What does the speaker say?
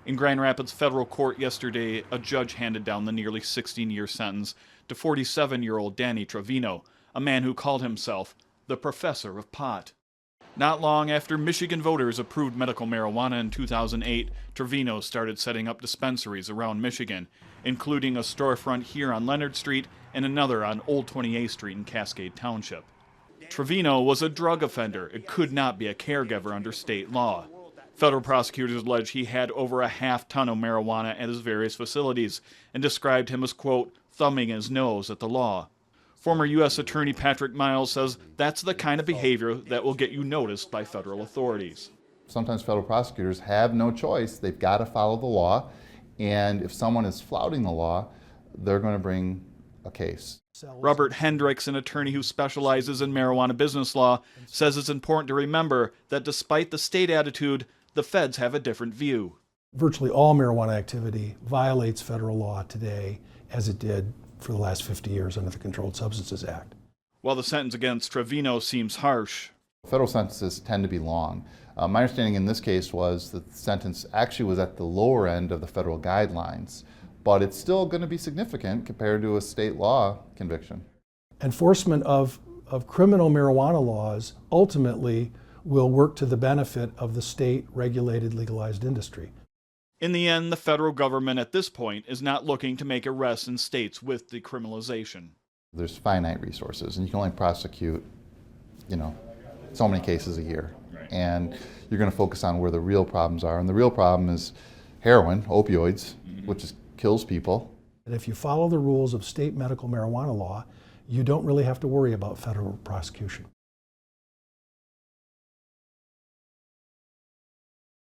In Grand Rapids federal court yesterday, a judge handed down the nearly 16-year sentence to 47-year-old Danny Trevino, a man who called himself the professor of pot. Not long after Michigan voters approved medical marijuana in 2008, Trevino started setting up dispensaries around Michigan, including a storefront here on Leonard Street and another on Old 28th Street in Cascade Township. Trevino was a drug offender and could not be a caregiver under state law. Federal prosecutors allege he had over a half-ton of marijuana at his various facilities and described him as, quote, thumbing his nose at the law. Former U.S. Attorney Patrick Miles says that's the kind of behavior that will get you noticed by federal authorities. Sometimes federal prosecutors have no choice. They've got to follow the law, and if someone is flouting the law, they're going to bring a case. Robert Hendricks, an attorney who specializes in marijuana business law, says it's important to remember that despite the state attitude, the feds have a different view. Virtually all marijuana activity violates federal law today, as it did for the last 50 years under the Controlled Substances Act. While the sentence against Trevino seems harsh, federal sentences tend to be long. My understanding in this case was that the sentence actually was at the lower end of the federal guidelines, but it's still going to be significant compared to a state law conviction. Enforcement of criminal marijuana laws ultimately will work to the benefit of the state-regulated legalized industry. In the end, the federal government at this point is not looking to make arrests in states with decriminalization. There's finite resources, and you can only prosecute, so many cases a year. Right. And you're going to focus on where the real problems are, and the real problem is heroin, opioids, which kills people. And if you follow the rules of state medical marijuana law, you don't really have to worry about federal prosecution.